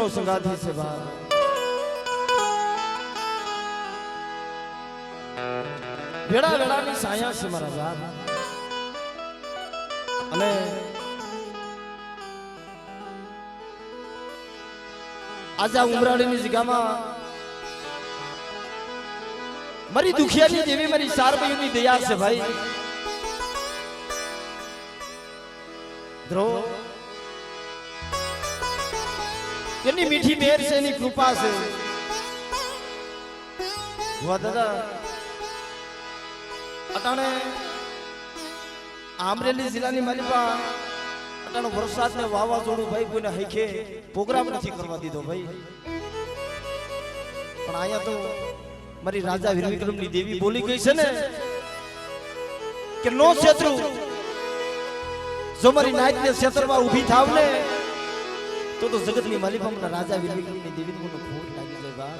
નો સંગાથી છે બા વેડા વેડાની સાયા છે મારા બાપ અને આજે ઉમરાળીની જગ્યામાં મારી દુખિયાની જેવી મારી સારભાઈની દયા છે ભાઈ ધ્રો એની મીઠી મેર છે એની કૃપા છે વાહ દાદા અટાણે આમરેલી જિલ્લાની માલિકા અટાણે વરસાદ ને વાવાઝોડું ભાઈ કોઈને હૈખે પ્રોગ્રામ નથી કરવા દીધો ભાઈ પણ અહીંયા તો મારી રાજા વીર વિક્રમની દેવી બોલી ગઈ છે ને કે નો શત્રુ જો મારી નાઈટ ને ક્ષેત્રમાં ઊભી થાવ ને તો જગતની માલિકા રાજા વીર વિક્રમની દેવીને મને ખોટ લાગી જાય બા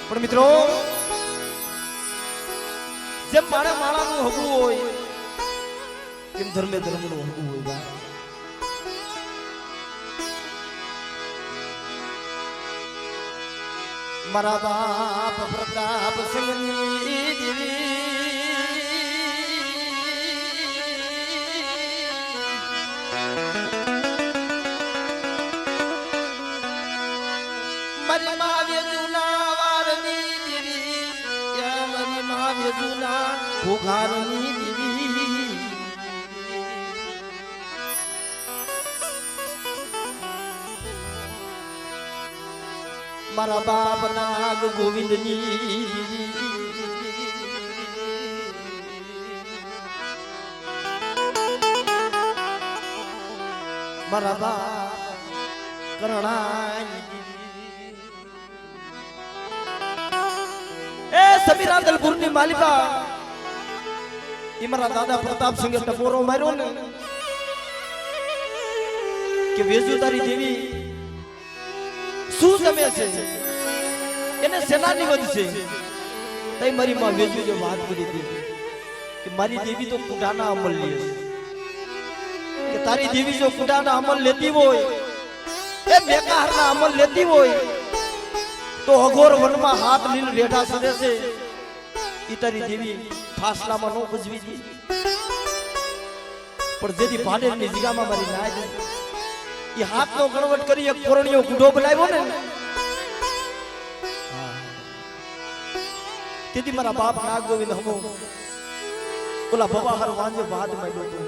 પણ મિત્રો જેમ માણે માળાનું હગું હોય તેમ ધર્મે ધર્મનું હગું હોય બા મારા બાપ પ્રતાપ સિંહની દેવી મારી મા વેજુના વારની દેવી મારી મા વેજુના ભોગારની દેવી મારા બાપ નાગ ગોવિંદની મારા બાપ કરણાઈ એ સમીરા દલપુરની માલિકા એ મારા દાદા પ્રતાપસિંહે ટપોરો માર્યો ને કે વેજુ તારી દેવી શું જમે છે એને સેનાની વધ છે તઈ મારી માં વેજુ જે વાત કરી હતી કે મારી દેવી તો કુડાના અમલ લે કે તારી દેવી જો કુડાના અમલ લેતી હોય એ બેકારના અમલ લેતી હોય તો અઘોર વનમાં હાથ લીલ રેઢા સરે છે ઈ તારી દેવી ફાસલામાં નો ભજવી દી પણ જેથી ભાડેરની જગ્યામાં મારી નાય એ હાથનો ગણવટ કરી એક કોરણીયો ગુડો બનાવ્યો ને તેથી મારા બાપ નાગ ગોવિંદ હમો ઓલા બવાહર વાંજે બાદ માંડ્યો તો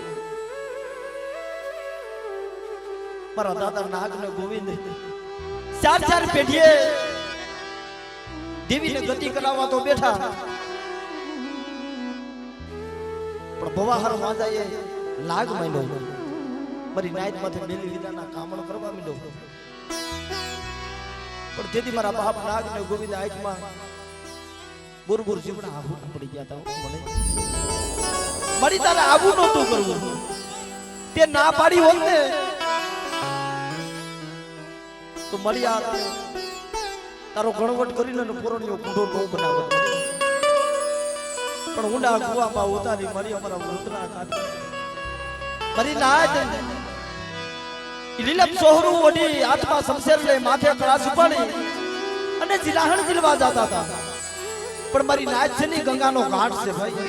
મારા દાદા નાગ ને ગોવિંદ ચાર ચાર પેઢીએ દેવીને ગતિ કરાવવા તો બેઠા પણ બવાહર વાંજાએ લાગ માંડ્યો મારી નાઈટ માથે મેલી લીધાના કામણ કરવા માંડ્યો પણ તેથી મારા બાપ નાગ ને ગોવિંદ આંખમાં બોરબોર જીવડા આબુ પડી ગયા તા મને મારી તારે આબુ નહોતું કરવું તે ના પાડી હોત ને તો મારી આ તારો ગણવટ કરીને પોરણીઓ કુંડો નો બનાવત પણ ઊંડા કુવામાં ઉતારી મારી અમારા વૃતના કાઢી મારી નાજ લીલમ સોહરું ઓડી આત્મા શમશેર લે માથે કળાશ ઉપાડી અને જીલાહણ જીલવા જાતા હતા પણ મારી નાજ છે ને ગંગાનો ઘાટ છે ભાઈ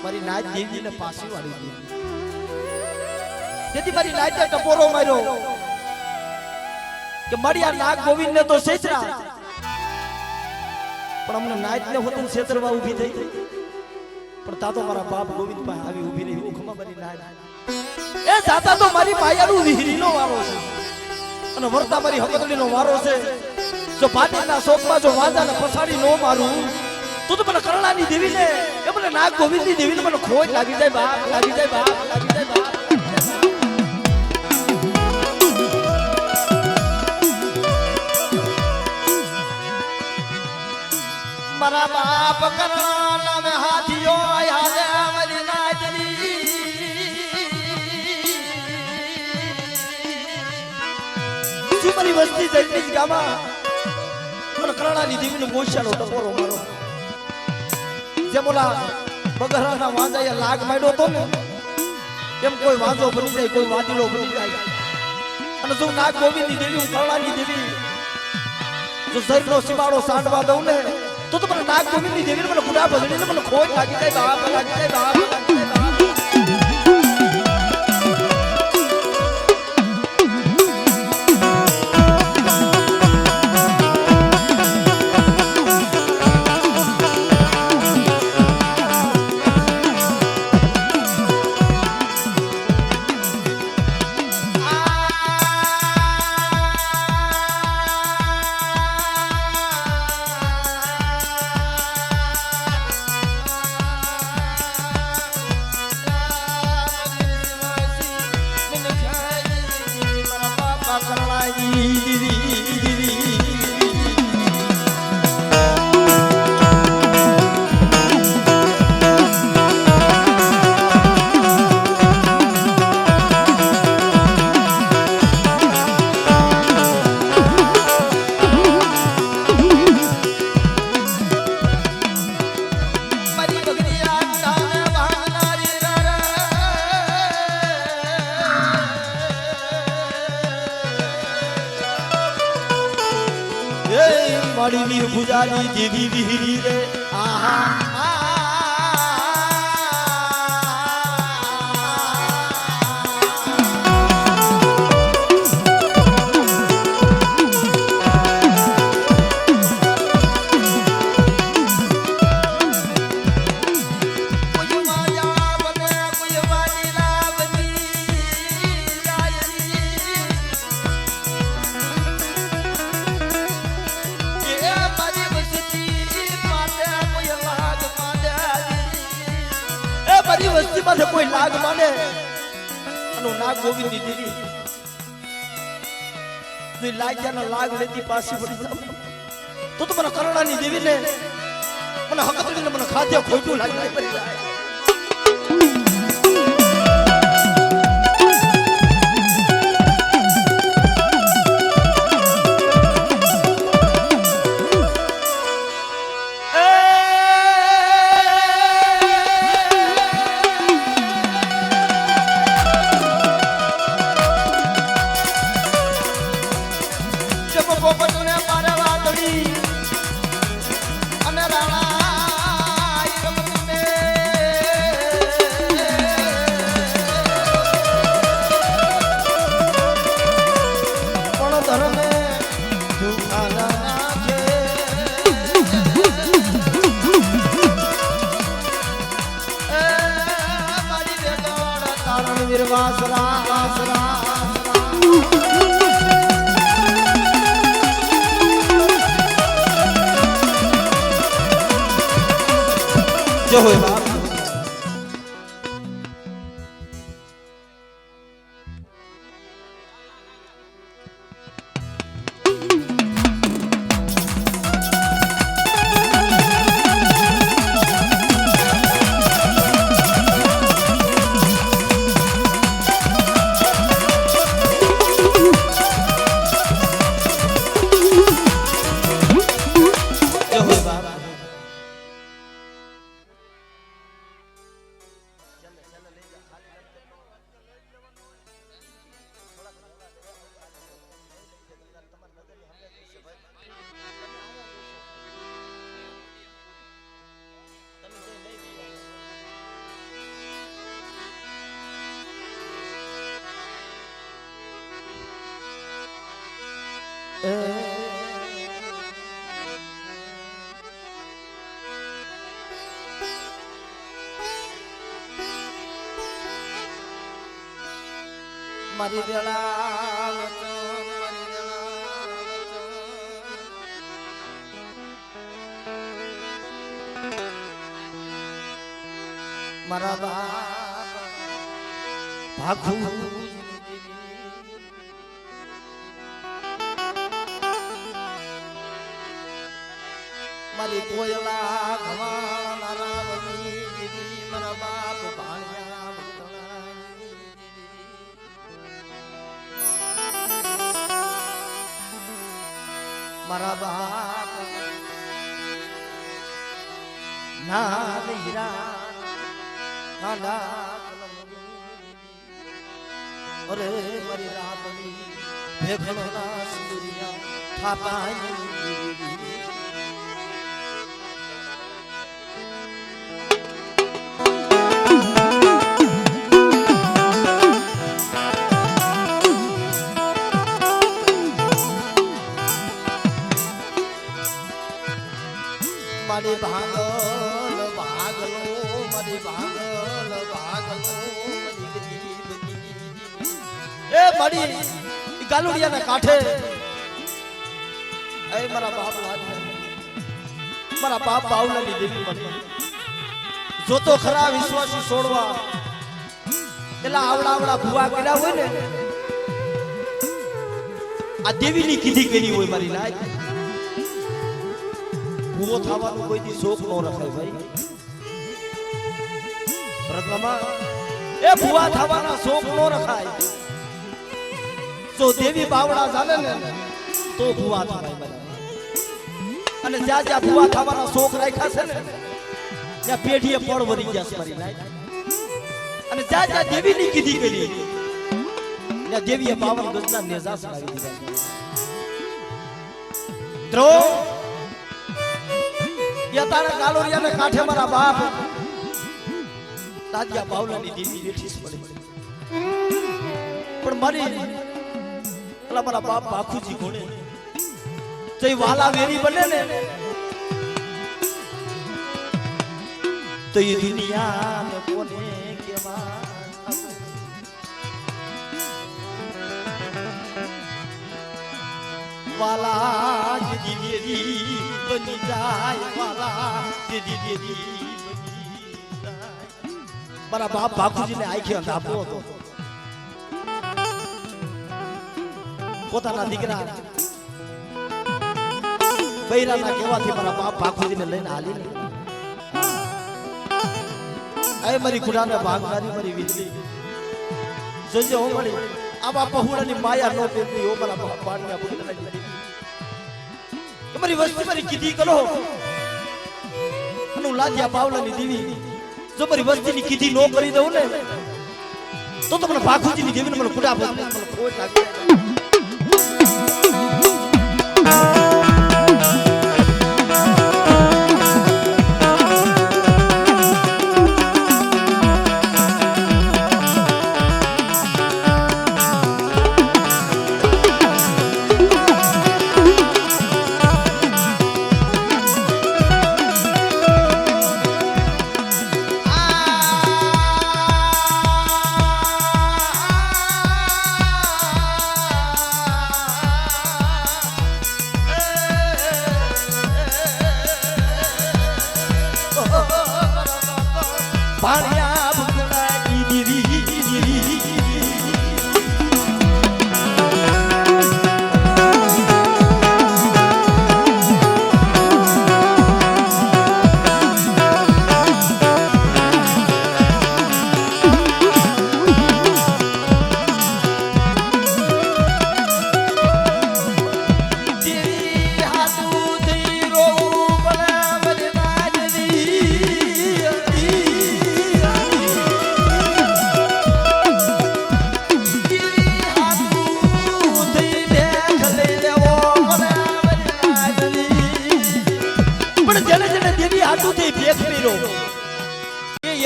મારી નાજ દેવીને પાછી વાળી દીધી તેથી મારી નાજે ટપોરો માર્યો કે મારી આ નાગ ગોવિંદને તો સેચરા પણ અમને નાજ ને હોતું ક્ષેત્રમાં ઊભી થઈ પણ તા તો મારા બાપ ગોવિંદ પાસે આવી ઊભી રહી ઉખમાં મારી નાજ એ જાતા તો મારી માયાનું વિહરીનો વારો છે અને વર્તા મારી હકતલીનો વારો છે જો ભાટીના શોકમાં જો વાંજાને પછાડી નો મારું તો મને કરણાની દેવીને એ મને નાગ ગોવિંદની દેવીને મને ખોજ લાગી જાય બાપ લાગી જાય બાપ લાગી જાય બાપ મારા બાપ કરણા મે હાથીઓ આયા રે મારી નાજની મારી વસ્તી જઈની ગામા મને કરણાની દેવીને મોશાનો ટપોરો મારો જેમ ઓલા બગરાના વાંજાએ લાગ માંડ્યો તો ને એમ કોઈ વાંજો બની જાય કોઈ વાદીડો બની જાય અને જો નાગ ગોવિંદની દેવી હું કરણાની દેવી જો શરીરનો સીમાડો સાંડવા દઉં ને તો મને નાગ ગોવિંદની દેવીને મને ગુડા ભજડીને મને ખોટ લાગી જાય બાપ લાગી જાય બાપ લાગી જાય બાપ મારી વીર ભુજાની દેવી વિહરી રે આહા વસ્તી માં કોઈ લાગ માને અને નાગ ગોવિંદની દેવી જો લાગ્યાના લાગ લેતી પાછી પડી જાવ તો મને કરણાની દેવી ને મને હકતડીને મને ખાધ્યા ખોટું લાગી પડી જાય जो होए बाप મારી વેળા મારા બાપ ભાગુ મારી કોયલા ઘવાણા રાવની દેવી મારા બાપ ભાણ્યા મારા બાપ નાદ હીરા કાંડા અરે મારી રાતની ભેખણના સુરિયા થાપાઈ મારી ભાગલ ભાગલો મારી ભાગલ ભાગલો એ મારી ગાલુડિયાના કાંઠે એ મારા બાપ મારા બાપ બાવલાની દેવી મને જો તો ખરા વિશ્વાસી છોડવા એલા આવડા ભુવા કર્યા હોય ને આ દેવીની કીધી કરી હોય મારી લાજ ભૂવો થવાનો કોઈ દી શોખ ન રખાય ભાઈ ભરતમામા એ ભૂવા થવાના શોખ ન રખાય જો દેવી બાવડા ચાલે ને તો ભૂવા થાય અને જ્યાં જ્યાં ભૂવા થવાના શોખ રાખ્યા છે ને ત્યાં પેઢીએ પળ વળી ગયા છે મારી લાઈફ અને જ્યાં જ્યાં દેવીની કીધી કરી ત્યાં દેવીએ 52 ગજના નેજા સડાવી દીધા દ્રો તારા ગાલોરિયાને કાંઠે મારા બાપ તાજિયા બાવલાની દેવી બેઠી પડી પણ મારી અલા મારા બાપ બાખુજી કોણે જઈ વાલા વેરી બને ને તો એ દુનિયા કોને કેવા વાલા જીદી વેરી બની જાય વાલા જીદી વેરી બની જાય મારા બાપ બાપુજીને આંખે અંધાપો હતો પોતાના દીકરા બૈરાના કહેવાથી મારા બાપ બાપુજીને લઈને હાલી એ મારી ખુડાને ભાગનારી મારી વીજળી જોજો હો મળી આવા પहुડાની માયા નો પેતી હો મારા બાપ પાણીયા બુડના મારી વસ્તી મારી કીધી કરો અને લાજ્યા પાવલાની દેવી જો મારી વસ્તીની કીધી નો કરી દઉં ને તો મને ભાખુજીની દેવીને મને ખુડા મને ખોટ લાગે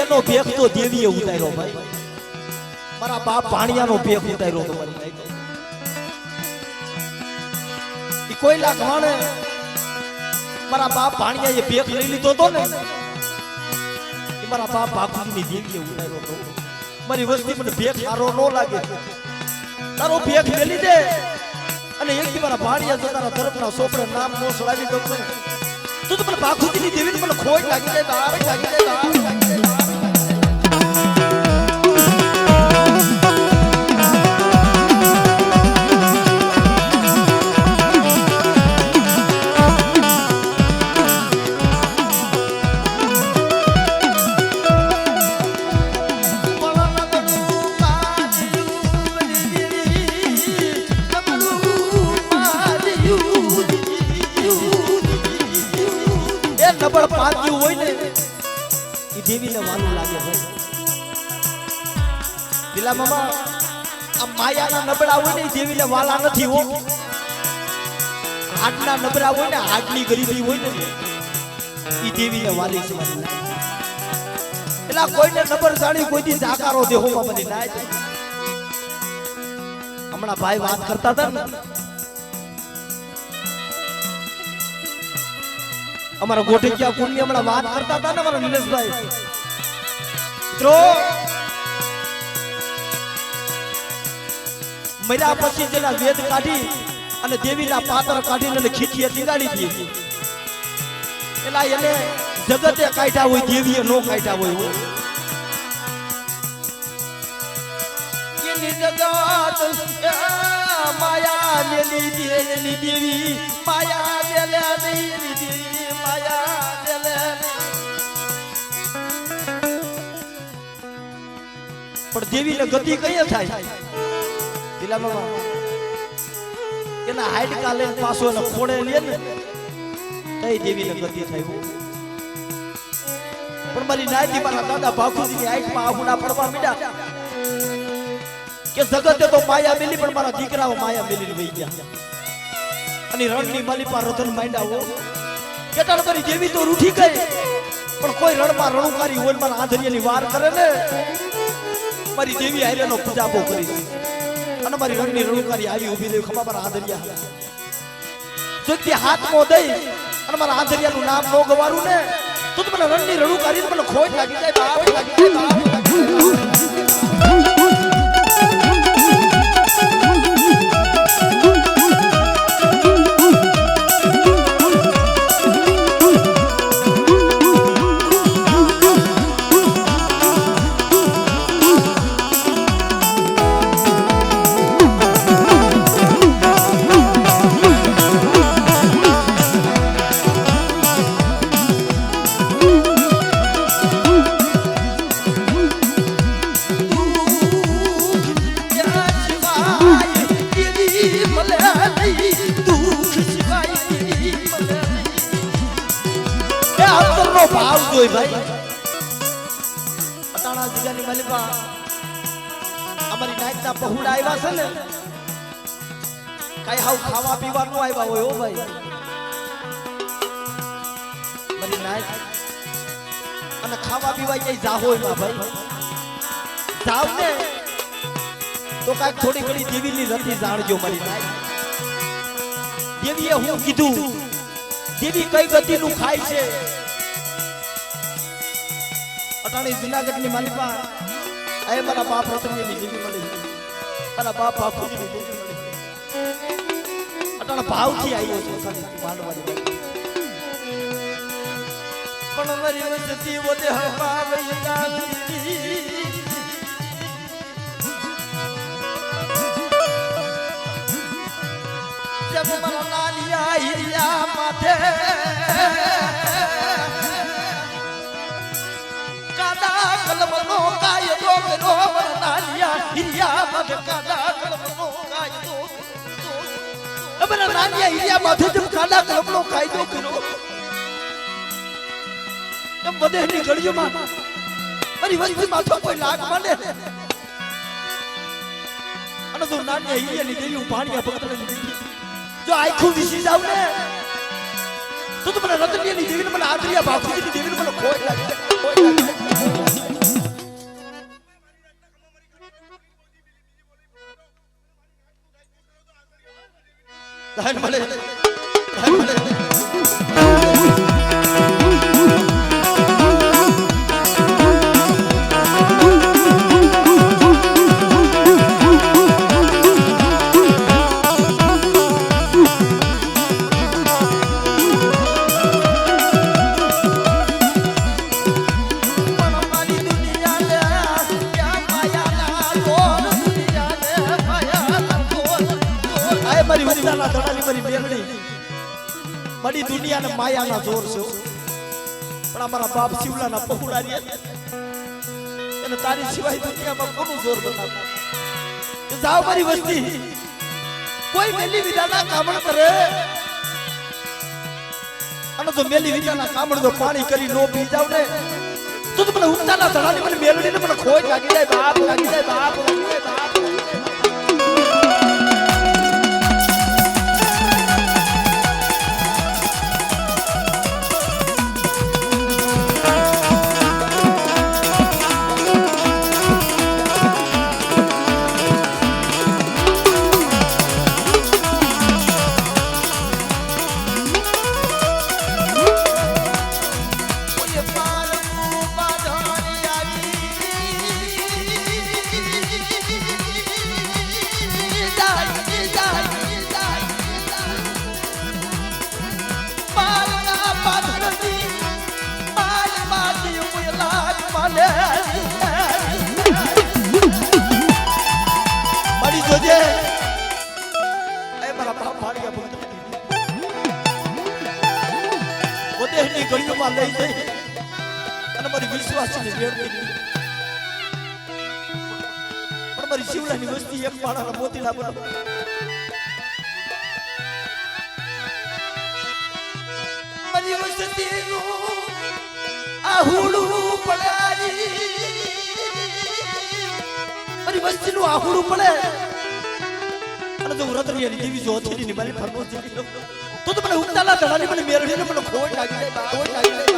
એનો ભેખ તો દેવીએ ઉતાર્યો ભાઈ મારા બાપ ભાણિયાનો ભેખ ઉતાર્યો તો મારી ઈ કોઈ લાખવાણે મારા બાપ ભાણિયાએ ભેખ લઈ લીધો તો ને ઈ મારા બાપ બાપુની દેવીએ ઉતાર્યો તો મારી વસ્તી મને ભેખ સારો ન લાગે તારો ભેખ મેલી દે અને એકથી મારા ભાણિયા જો તારા તરફના સોપડે નામ નો સડાવી દઉં ને તો મને બાપુજીની દેવીને મને ખોટ લાગી જાય દાર લાગી જાય દાર લાગી જાય નબળ પાક્યું હોય ને એ દેવીને વાલું લાગે ભાઈ દિલા મામા આ માયાના નબળા હોય ને દેવીને વાલા નથી હો. હાડના નબળા હોય ને હાડની ગરીબી હોય ને ઈ દેવીને વાલી છે. એટલે કોઈને નબર જાણી કોઈ દી જાકારો દેહોમાં બની ના જાય. હમણાં ભાઈ વાત કરતા હતા ને અમારા ગોઠિયા કુંડની હમણાં વાત કરતા હતા ને અમારા નિલેશભાઈ મિત્રો મર્યા પછી જેના વેદ કાઢી અને દેવીના પાત્ર કાઢીને ખીચીએ ટીંગાડી દીધી એલા એને જગતે કાઢ્યા હોય દેવીએ નો કાઢ્યા હોય. એની જગત માયા મેલી દેવી દેવી માયા મેલે દેવી દેવી માયા મેલે. પણ દેવીને ગતિ કઈ થાય દિલા બાબા એના હાઈટ કાલે પાછો એને ખોડે લે ને તઈ દેવીને ગતિ થાય. પણ મારી નાયતી મારા દાદા ભાખુજીની હાઈટમાં આહુડા પડવા મીડા કે જગતે તો માયા મેલી પણ મારા દીકરાઓ માયા મેલી વહી ગયા. અને રણની માલિપા રતન માંડ્યા હો કેટલા કરી દેવી તો રૂઠી ગઈ પણ કોઈ રણમાં રણુકારી હોય મારા આંધરિયાની વાર કરે ને મારી દેવી હારેનો પૂજાબો કરી અને મારી રણની રણુકારી આવી ઊભી રહી ખમા મારા આંધરિયા જોતી હાથમાં દઈ અને મારા આંધરિયાનું નામ નો ગવારું ને તો મને રણની રણુકારી મને ખોટ લાગી જાય બાપ લાગી જાય. ભાવ જોઈ ભાઈ અટાણા જિલ્લાની માલિકા અમારી નાયકના પહોળા આવ્યા છે ને કઈ હાવ ખાવા પીવાનું આવ્યા હોય હો ભાઈ. મારી નાયક અને ખાવા પીવા કઈ જાહો એમાં ભાઈ જાવ ને તો કાંઈક થોડી ઘણી દેવીની રતી જાણજો મારી નાયક. દેવીએ હું કીધું દેવી કઈ ગતિનું ખાય છે. અટાણી જુનાગઢની માલિકા એ મારા બાપ રતનની દેવી મળી મારા બાપ બાપુજીની દેવી મળી અટાણા ભાવથી આવ્યો છે માંડવાની પણ મારી વસતી વધે હવા જબ મારા નાલિયા હિરિયા માથે કલમનો કાયદો કરો નાલિયા હિરિયા માથે કાદા કલમનો કાયદો અબરા નાલિયા હિરિયા માથે જબ કાદા કલમનો કાયદો કરો એમ બધેની ગળીઓમાં મારી વસ્તી માથો કોઈ લાગ માંડે અને તો નાલિયા હિરિયાની દેવી પાણીયા ભક્તની જો આખું વિસી જાવ ને તો મને રતનિયાની દેવીને મને આદરિયા બાપુજીની દેવીને મને ખોટ લાગે ધન મળે બડી દુનિયા ને માયા ના જોર છે પણ અમારા બાપ શિવલાના પહોળારી એને તારી સિવાય દુનિયામાં કોનું જોર બતાવતા કે જાવ મારી વસ્તી કોઈ મેલી વિદાના કામણ કરે અને જો મેલી વિદાના કામણ જો પાણી કરી નો પી જાવ ને તો મને ઉત્તાના ધડાની મને મેલડીને મને ખોજ લાગી જાય બાપ લાગી જાય બાપ લાગી જાય બાપ ગળીઓમાં લઈ જઈ અને મારી વિશ્વાસની વેર કરી. પણ મારી શિવલાની વસ્તી એક પાણાના મોતીડા બરાબર મારી વસ્તીનું આહુડું પડારી મારી વસ્તીનું આહુડું પડે અને જો રતરિયાની દેવી જો હથેળીની મારી ફરનો જીવી લો તો મને ઉગતાલા ધડાની મને મેરડીને મને ખોટ લાગી જાય ખોટ લાગી જાય.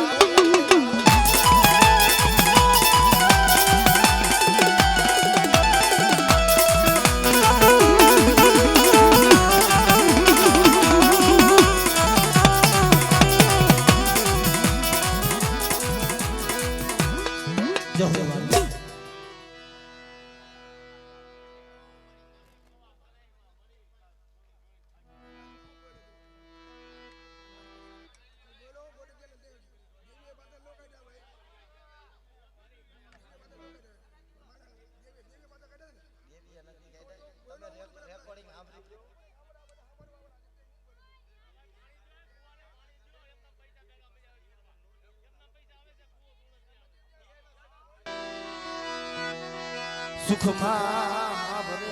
સુખમાં ભરે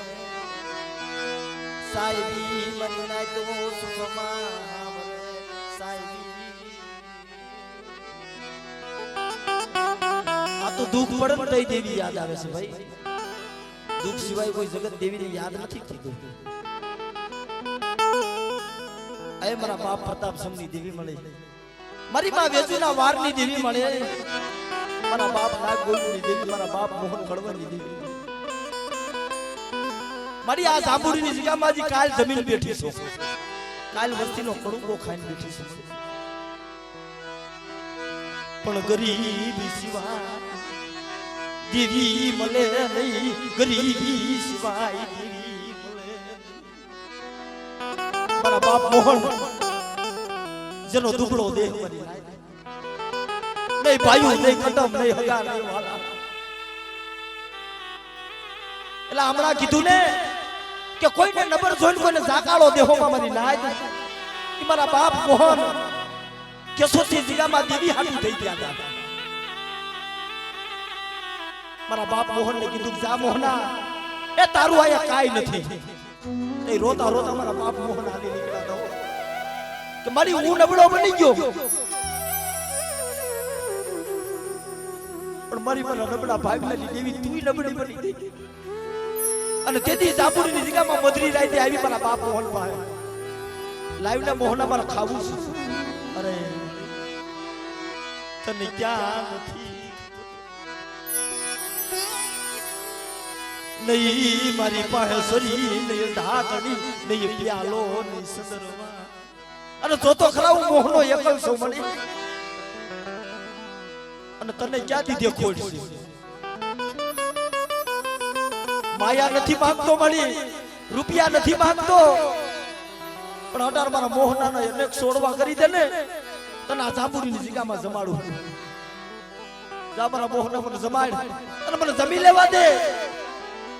સાહેબી મરી નાય તો સુખમાં ભરે સાહેબી. આ તો દુઃખ પડે ને તઈ દેવી યાદ આવે છે ભાઈ. દુઃખ સિવાય કોઈ જગત દેવીને યાદ નથી થતું. એ મારા બાપ પ્રતાપ સમની દેવી મળે, મારી માં વેજુના વારની દેવી મળે, મારા બાપ નાગ ગોળની દેવી, મારા બાપ મોહન કડવાની દેવી. મારી આ સાંભળીની જગ્યામાં હજી કાલ જમીન બેઠી છે, કાલ વસ્તીનો કડુંબો ખાઈને બેઠી છે. પણ ગરીબી સિવાય દેવી મળે નહીં, ગરીબી સિવાય દેવી મળે. મારા બાપ મોહન જેનો દુબળો દેહ મરી નહીં ભાઈઓ નહીં કદમ નહીં હગા નહીં વાલા. એટલે હમણાં કીધું ને કે કોઈને નંબર જોઈને કોઈને ઝાકાળો દેહોમાં મારી નાય. એ મારા બાપ મોહન કેશોથી જિલ્લામાં દેવી હાટું થઈ ગયા હતા. મારા બાપ મોહન ને કીધું જા મોહના એ તારું આયા કાઈ નથી. એ રોતા રોતા મારા બાપ મોહન હાલી નીકળ્યા હતા કે મારી હું નબળો બની ગયો, પણ મારી મને નબળા ભાઈ દેવી તું નબળી બની ગઈ. અને તેથી જાપુરીની જગ્યામાં મધરી રાતે આવી મારા બાપ મોહન પાસે લાવીને મોહના મારે ખાવું છે. અરે તને ક્યાં નથી નહીં મારી પાસે સરી નહીં ઢાકણી નહીં પ્યાલો નહીં સદરવા. અને જોતો ખરા હું મોહનો એકલ છું મળી, અને તને ક્યાંથી દેખોડ છે. માયા નથી માંગતો મળી, રૂપિયા નથી માંગતો, પણ 18 મારા મોહના અનેક છોડવા કરી દે ને તને આ જાંબુડીની જગ્યામાં જમાડું. જા મારા મોહના મને જમાડ અને મને જમી લેવા દે.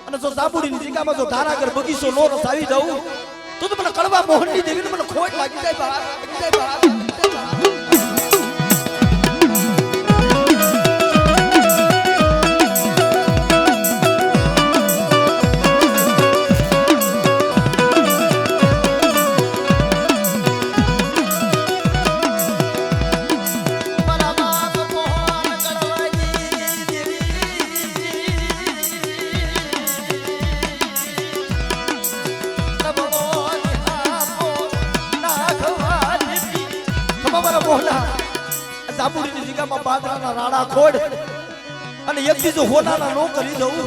અને જો જાંબુડીની જગ્યામાં જો ધારાગર બગીચો નો રસ આવી જાઉં તો મને કડવા મોહનની દેવીને મને ખોટ લાગી જાય બા, લાગી જાય બા. જાંબુડીની જગ્યામાં બાજરાના રાડા ખોડ અને એક બીજો હોનાના નો કરી દઉં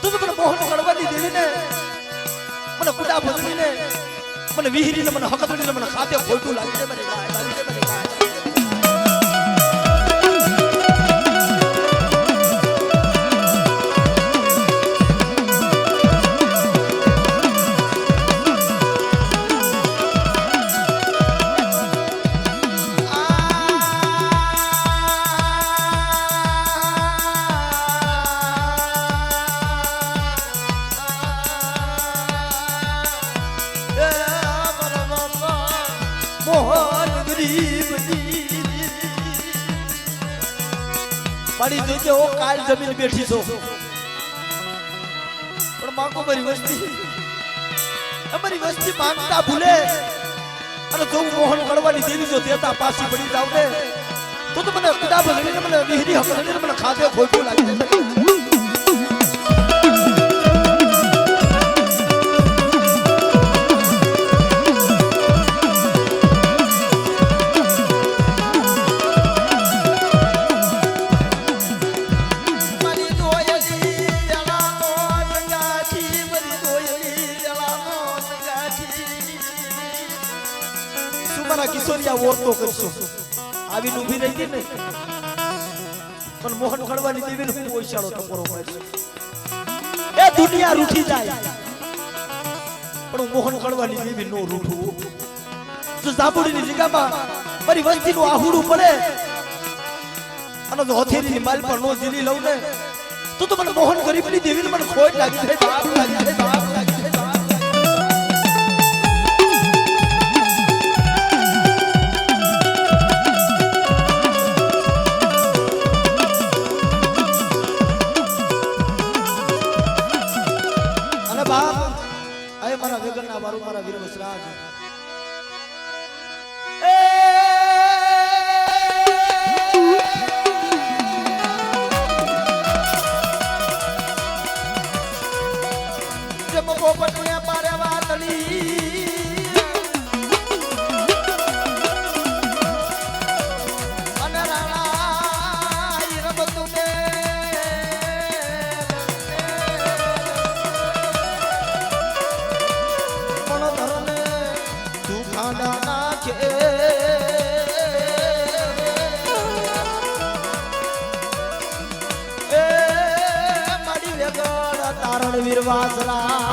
તો મને મોહન કડવાની દેવીને મને કુડા ભજવીને મને વિહીરીને મને હકતડીને મને ખાતે ખોટું લાગી જાય. મને લાગી જાય, મને લાગી મોહન ગરીબ મારી જોજે ઓ કાલ જમીન બેઠી છો પણ માંગો મારી વસ્તી અમારી વસ્તી માંગતા ભૂલે અને જો મોહન કડવાની દેવી જો દેતા પાછી પડી જાવ ને તો મને કદા ભગડીને મને વિહરી હકડીને મને ખાધે ખોટું લાગે કિશોરિયા ઓરતો કરશો આવીને ઊભી રહી ગઈ ને પણ મોહન ખડવાની દેવીને હું ઓછાળો ટકોરો મારશું એ દુનિયા રૂઠી જાય પણ મોહન ખડવાની દેવી નો રૂઠું જો જાબુડીની જગ્યામાં મારી વસ્તીનું આહુડું પડે અને જો હથેરીની માલ પર નો જીલી લઉં ને તો મને મોહન ગરીબની દેવીને મને ખોટ લાગી જાય બાપ લાગી જાય બાપ લાગી જાય મારા વેગરના વાળું મારા વીર વસરાજ જબ પોપટને પારે વાતલી અને રાણા ઈરબતુને તારણ વીર વાસરા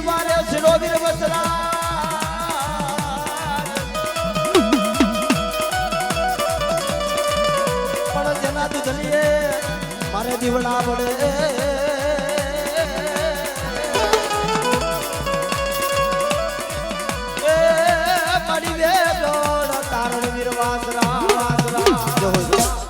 વારે શિરો વીર વસરા પણ જેના દુધલીએ મારે દીવડા વડે મારી